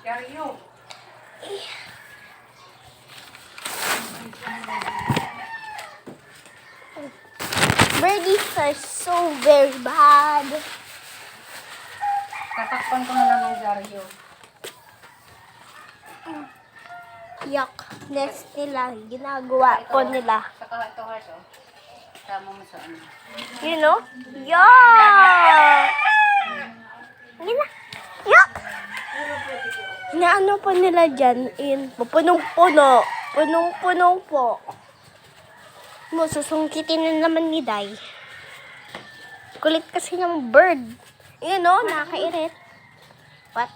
Yario. Birdies are so very bad. Tatakpan ko na lang ng Yario. Yuck. Nest nila. Ginagawa po nila. Saka ito heart, oh. Tama mo sa ano. You know? Yuck! Yuck! Inaano po nila dyan? Punong-puno. Punong-puno po. Susungkitin na naman ni Day. Kulit kasi ng bird. You know, nakakairit. What?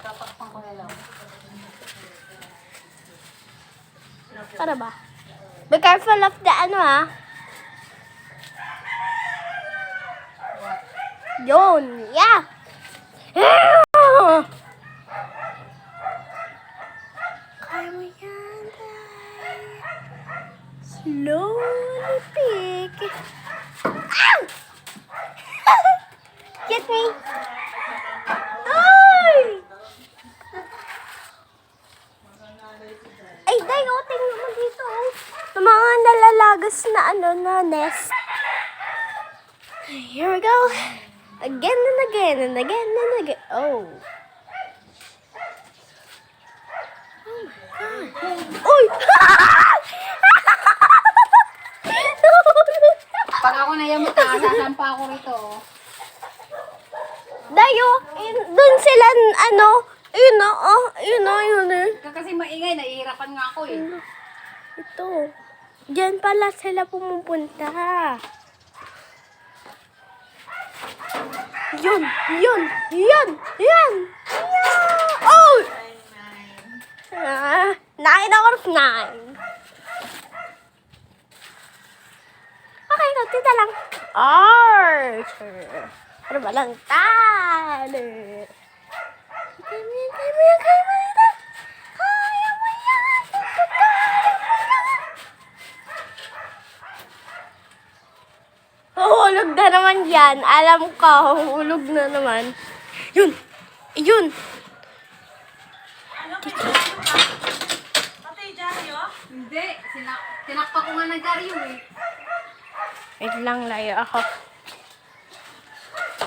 Tatakpan ko na lang. Para ba? Be careful of the ano Yun. Yeah. Kaya mo yan, Day. Slowly pick. Ow! Get me. Ay! Ay, Day, tingnan mo dito. Yung mga nalalagas na na nest. Here we go. Again and again and again and again. Oh. Oh my God. Uy! Pag ako nayamot na, sasampa ako rito, oh. Dayo, dun sila, yun Kasi maingay, nahihirapan nga ako, eh. Ito. Diyan pala sila pumupunta. Yun. Oh! 9 out of 9. Okay, tita lang. Archer. Ano ba lang? Talo. Kaya mo yan. Kaya mo yan. Hulog na naman yan. Alam ko, hulog na naman. Yun. Patay, Dario? Hindi. Tinakpa ko nga ng Dario, eh. Wait lang, layo ako.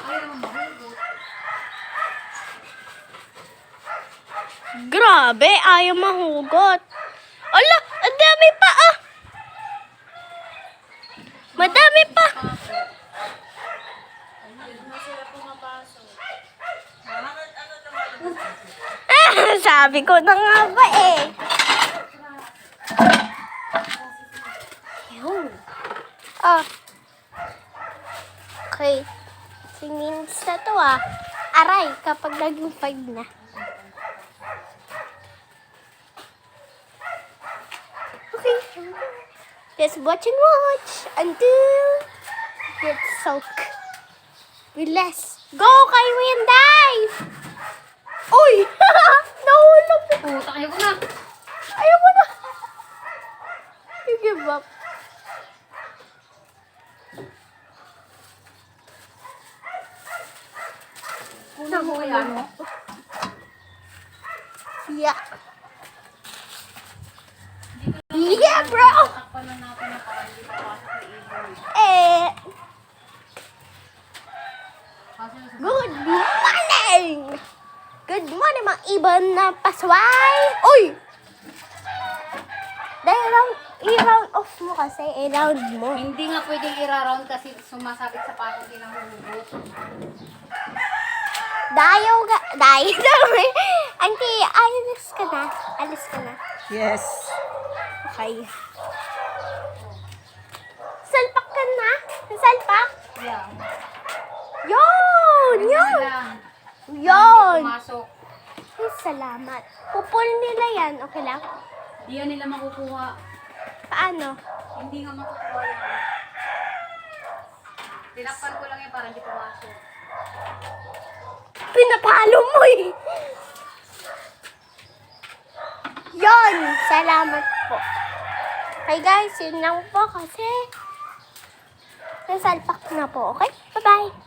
Ay, naman mahugot. Grabe, ayaw mahugot. Ala, ang dami pa Madami pa. Sabi ko na nga ba eh. Yun. Okay. 3 minutes na to Aray, kapag naging 5 na. Okay. Just watch until it soak. Relax. Go, kayo yan, dive! Uy! Nahulog! Puta, ayaw ko na. Ayaw mo na! You give up. Una mo kaya, no? Yeah. Yeah, bro! Takpan na natin na para hindi papasok sa ibon. Good morning! Good morning, mga ibon na pasaway! Uy! Dahil i-round off mo kasi, i-round mo. Hindi nga pwedeng i-round kasi sumasabit sa pako din ang hugot. Dayo. Auntie, alis ka na. Yes. Okay. Salpak ka na? Salpak? Yeah. Yun! Pumasok. Ay, salamat. Pupul nila yan. Okay lang? Hindi yan nila makukuha. Paano? Hindi nga makukuha yan. Tinakpan ko lang yan para hindi pumasok. Pinapalo mo eh. Yun! Salamat po. Okay guys, yun lang po kasi nasalpak na po. Okay? Bye-bye!